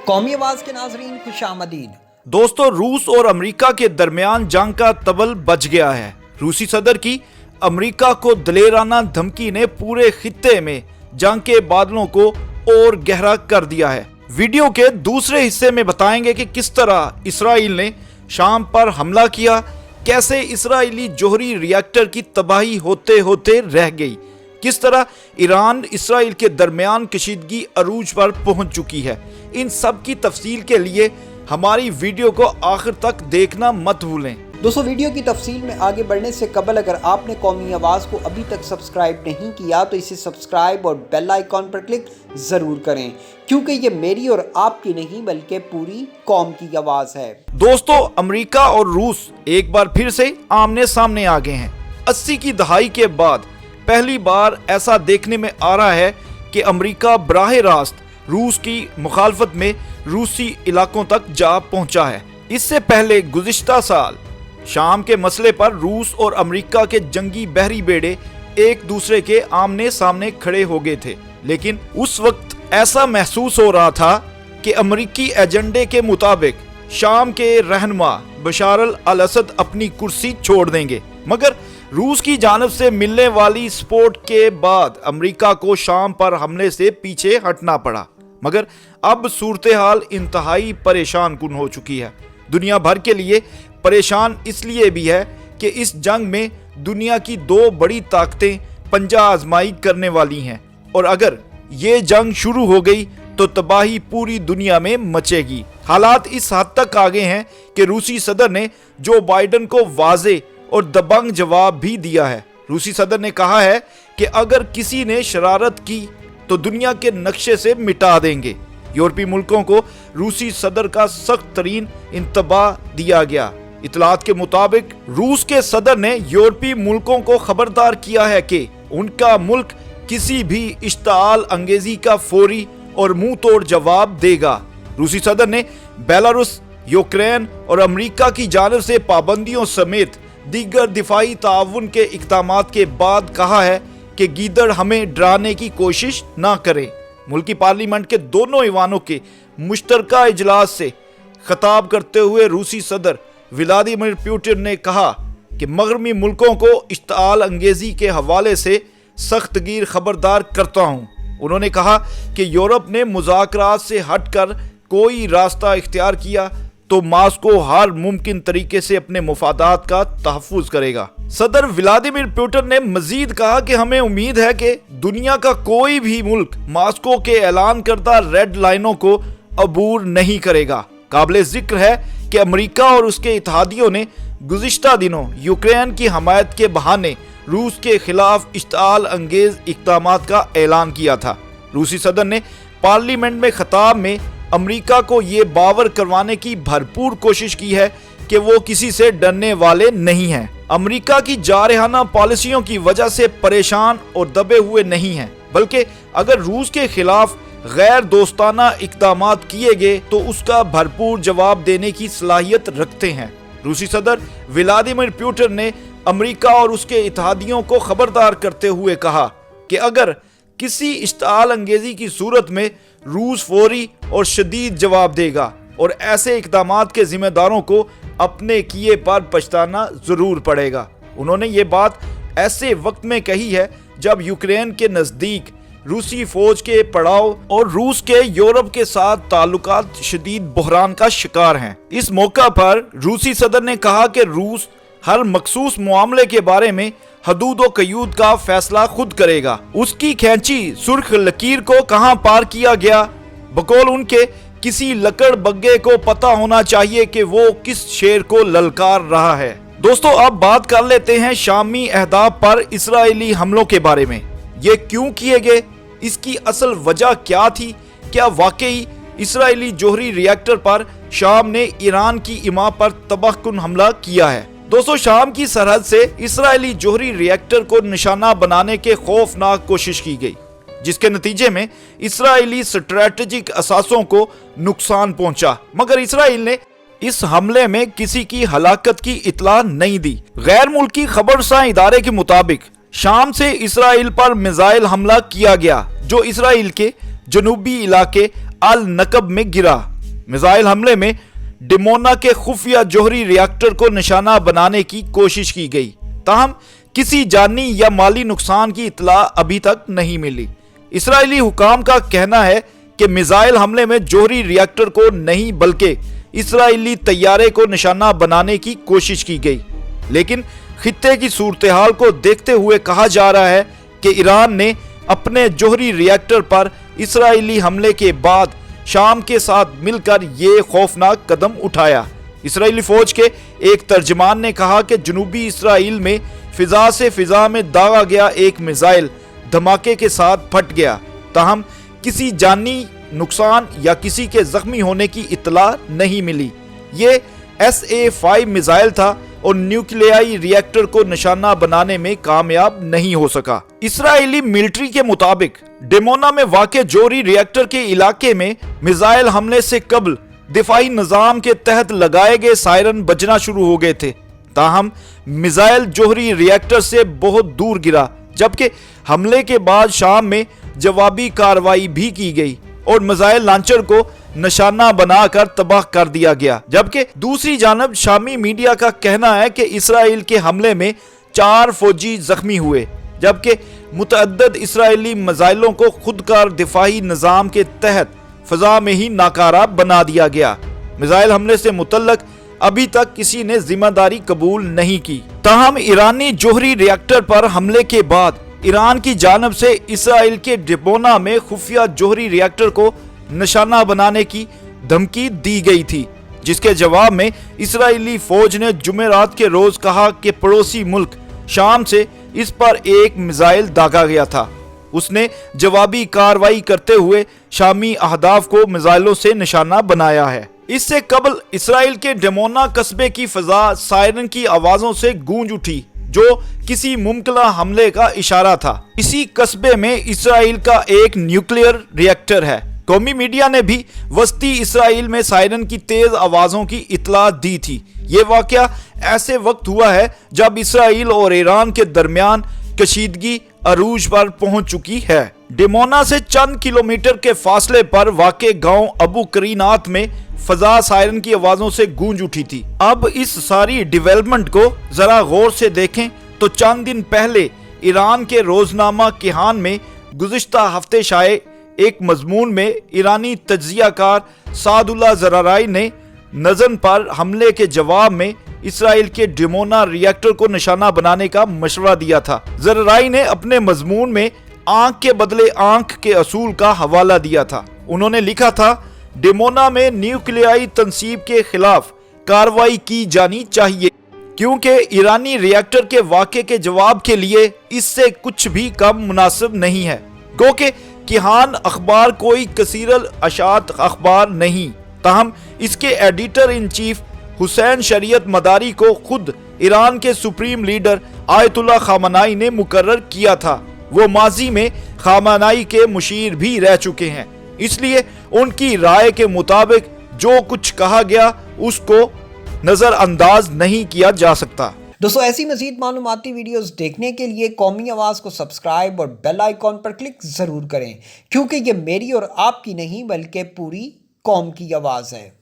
कौमी आवाज के नाजरीन खुशामदीद। दोस्तों, रूस और अमेरिका के दरमियान जंग का तबल बज गया है। रूसी सदर की अमेरिका को दलेराना धमकी ने पूरे खित्ते में जंग के बादलों को और गहरा कर दिया है। वीडियो के दूसरे हिस्से में बताएंगे कि किस तरह इसराइल ने शाम पर हमला किया, कैसे इसराइली जोहरी रिएक्टर की तबाही होते होते रह गई, किस तरह ईरान इसराइल के दरमियान कशीदगी अरूज पर पहुंच चुकी है। इन सब की तफसील के लिए हमारी वीडियो को आखिर तक देखना मत भूलें। दोस्तों, वीडियो की तफसील में आगे बढ़ने से कबल अगर आपने कौमी आवाज़ को अभी तक सब्सक्राइब नहीं किया तो इसे सब्सक्राइब और बेल आइकॉन पर क्लिक ज़रूर करें, क्योंकि ये मेरी और आपकी नहीं बल्कि पूरी कौम की आवाज़ है। दोस्तों, अमेरिका और रूस एक बार फिर से आमने सामने आ गए हैं। 80 की दहाई के बाद पहली बार ऐसा देखने में आ रहा है कि अमेरिका बराह रास्त रूस की मुखालफत में रूसी इलाकों तक जा पहुंचा है। इससे पहले गुज़िश्ता साल शाम के मसले पर रूस और अमेरिका के जंगी बहरी बेड़े एक दूसरे के आमने सामने खड़े हो गए थे, लेकिन उस वक्त ऐसा महसूस हो रहा था कि अमेरिकी एजेंडे के मुताबिक शाम के रहनुमा बशार अल असद अपनी कुर्सी छोड़ देंगे। मगर रूस की जानब से मिलने वाली सपोर्ट के बाद अमेरिका को शाम पर हमले से पीछे हटना पड़ा। मगर अब सूरत हाल इंतहाई परेशान कुन हो चुकी है। दुनिया भर के लिए परेशान इसलिए भी है कि इस जंग में दुनिया की दो बड़ी ताकतें पंजा आजमाई करने वाली हैं, और अगर ये जंग शुरू हो गई तो तबाही पूरी दुनिया में मचेगी। हालात इस हद तक आ गए हैं कि रूसी सदर ने जो बाइडन को वाजे और दबंग जवाब भी दिया है। रूसी सदर ने कहा है कि अगर किसी ने शरारत की तो दुनिया के नक्शे से मिटा देंगे। यूरोपीय मुल्कों को रूसी सदर का सख्त तरीन इंतबाह दिया गया। इतलात के मुताबिक रूस के सदर ने यूरोपीय मुल्कों को खबरदार किया है कि उनका मुल्क किसी भी इश्ताल अंगेजी का फौरी और मुंह तोड़ जवाब देगा। रूसी सदर ने बेलारूस, यूक्रेन और अमेरिका की जानिब से पाबंदियों समेत दीगर दिफाई ताउन के इक़दामात के बाद कहा है कि गीदड़ हमें डराने की कोशिश ना करें। मुल्की पार्लियामेंट के दोनों ईवानों के मुश्तरका इजलास से खिताब करते हुए रूसी सदर व्लादिमीर पुतिन ने कहा कि मगरबी मुल्कों को इश्ताल अंगेजी के हवाले से सख्तगीर खबरदार करता हूँ। उन्होंने कहा कि यूरोप ने मुज़ाकरात से हटकर कोई रास्ता इख्तियार किया तो मास्को हर मुमकिन तरीके से अपने मुफादात का तहफ़्फ़ुज़ करेगा। सदर व्लादिमीर पुतिन ने मजीद कहा कि हमें उम्मीद है कि दुनिया का कोई भी मुल्क मास्को के ऐलान करदा रेड लाइनों को अबूर नहीं करेगा। काबिल जिक्र है कि अमेरिका और उसके इत्तेहादियों ने गुज़िश्ता दिनों यूक्रेन की हमायत के बहाने रूस के खिलाफ इश्ताल अंगेज इक़दामात का ऐलान किया था। रूसी सदर ने पार्लियामेंट में खिताब में अमेरिका को ये बावर करवाने की भरपूर कोशिश की है कि वो किसी से डरने वाले नहीं हैं। अमेरिका की जारहाना पॉलिसियों की वजह से परेशान और दबे हुए नहीं हैं, बल्कि अगर रूस के खिलाफ गैर दोस्ताना इक़दामात किए गए तो उसका भरपूर जवाब देने की सलाहियत रखते हैं। रूसी सदर व्लादिमीर पुतिन ने अमेरिका और उसके इत्तेहादियों को खबरदार करते हुए कहा कि अगर किसी इश्ताल अंगेजी की सूरत में रूस फौरी और शदीद जवाब देगा और ऐसे इक़दामात के जिम्मेदारों को अपने किए पर पछताना जरूर पड़ेगा। उन्होंने ये बात ऐसे वक्त में कही है जब यूक्रेन के नज़दीक रूसी फौज के पड़ाव और रूस के यूरोप के साथ ताल्लुकात शदीद बहरान का शिकार हैं। इस मौका पर रूसी सदर ने कहा कि रूस हर मखसूस मामले के बारे में हदूद व कयूद का फैसला खुद करेगा। उसकी खींची सुर्ख लकीर को कहां पार किया गया, बकौल उनके किसी लकड़ बग्गे को पता होना चाहिए कि वो किस शेर को ललकार रहा है। दोस्तों, अब बात कर लेते हैं शामी अहदाफ पर इसराइली हमलों के बारे में। ये क्यों किए गए, इसकी असल वजह क्या थी? क्या वाकई इसराइली जोहरी रिएक्टर पर शाम ने ईरान की इमा पर तबाहकुन हमला किया है? दोस्तों, शाम की सरहद से इसराइली जोहरी रिएक्टर को निशाना बनाने के खौफनाक कोशिश की गई, जिसके नतीजे में इसराइली स्ट्रेटेजिक असासों को नुकसान पहुंचा। मगर इसराइल ने इस हमले में किसी की हलाकत की इतला नहीं दी। गैर मुल्की खबरसां इदारे के मुताबिक शाम से इसराइल पर मिसाइल हमला किया गया जो इसराइल के जनूबी इलाके अल नकब में गिरा। मिसाइल हमले में डिमोना के खुफिया जोहरी रिएक्टर को निशाना बनाने की कोशिश की गई, ताहम किसी जानी या माली नुकसान की इतला अभी तक नहीं मिली। इस्राएली हुकाम का कहना है कि मिसाइल हमले में जोहरी रिएक्टर को नहीं बल्कि इस्राएली तैयारे को निशाना बनाने की कोशिश की गई, लेकिन खित्ते की सूरत हाल को देखते हुए कहा जा रहा है कि ईरान ने अपने जोहरी रिएक्टर पर इस्राएली हमले के बाद शाम के साथ मिलकर ये खौफनाक कदम उठाया। इस्राएली फौज के एक तर्जमान ने कहा कि जनूबी इस्राएल में फिजा से फिजा में दागा गया एक मिसाइल धमाके के साथ फट गया, ताहम किसी जानी नुकसान या किसी के जख्मी होने की इतला नहीं मिली। ये SA-5 मिसाइल था और न्यूक्लियाई रिएक्टर को निशाना बनाने में कामयाब नहीं हो सका। इस्राएली मिलिट्री के मुताबिक डिमोना में वाक़े जोहरी रिएक्टर के इलाके में मिसाइल हमले से कबल दिफाई निज़ाम के तहत लगाए गए सायरन बजना शुरू हो गए थे, ताहम मिसाइल जोहरी रिएक्टर से बहुत दूर गिरा, जबकि हमले के बाद शाम में जवाबी कार्रवाई भी की गई और मिसाइल लॉन्चर को निशाना बनाकर तबाह कर दिया गया। जबकि दूसरी जानब शामी मीडिया का कहना है कि इसराइल के हमले में 4 फौजी जख्मी हुए, जबकि मुतअद्दिद इसराइली मिसाइलों को खुदकार दिफाई निज़ाम के तहत फजा में ही नाकारा बना दिया गया। मिसाइल हमले से मुतल्लक अभी तक किसी ने जिम्मेदारी कबूल नहीं की। ताहम ईरानी जोहरी रिएक्टर पर हमले के बाद ईरान की जानब से इसराइल के डिमोना में खुफिया जोहरी रिएक्टर को निशाना बनाने की धमकी दी गई थी, जिसके जवाब में इसराइली फौज ने जुमेरात के रोज कहा कि पड़ोसी मुल्क शाम से इस पर एक मिसाइल दागा गया था। उसने जवाबी कार्रवाई करते हुए शामी अहदाफ को मिसाइलों से निशाना बनाया है। इससे कबल इसराइल के डिमोना कस्बे की फजा सायरन की आवाजों से गूंज उठी, जो किसी मुमकिन हमले का इशारा था। इसी कस्बे में इसराइल का एक न्यूक्लियर रिएक्टर है। कौमी मीडिया ने भी वस्ती इसराइल में सायरन की तेज आवाजों की इतला दी थी। ये वाकया ऐसे वक्त हुआ है जब इसराइल और ईरान के दरमियान कशीदगी अरूज पर पहुंच चुकी है। डिमोना से चंद किलोमीटर के फासले पर वाक़े गांव अबू करीनात में फजा सायरन की आवाजों से गूंज उठी थी। अब इस सारी डेवलपमेंट को जरा गौर से देखें तो चंद दिन पहले ईरान के रोजनामा किहान में गुज़िश्ता हफ्ते शाये एक मजमून में ईरानी तज्जियाकार सादुल्लाह ज़राराई ने नज़न पर हमले के जवाब में इसराइल के डिमोना रिएक्टर को निशाना बनाने का मशवरा दिया था। ज़राराई ने अपने मजमून में आंख के बदले आंख के असूल का हवाला दिया था। उन्होंने लिखा था, डिमोना में न्यूक्लियाई तंसीब के खिलाफ कार्रवाई की जानी चाहिए, क्योंकि ईरानी रिएक्टर के वाक़े के जवाब के लिए इससे कुछ भी कम मुनासिब नहीं है। क्योंकि किहान अखबार कोई कसीरल अशात अखबार नहीं, ताहम इसके एडिटर इन चीफ हुसैन शरीयत मदारी को खुद ईरान के सुप्रीम लीडर आयतुल्लाह खामनाई ने मुकर्रर किया था। वो माजी में खामनाई के मुशीर भी रह चुके हैं, इसलिए उनकी राय के मुताबिक जो कुछ कहा गया उसको नज़रअंदाज नहीं किया जा सकता। दोस्तों, ऐसी मज़ीद मालूमाती वीडियोस देखने के लिए कौमी आवाज़ को सब्सक्राइब और बेल आइकॉन पर क्लिक ज़रूर करें, क्योंकि ये मेरी और आपकी नहीं बल्कि पूरी कौम की आवाज़ है।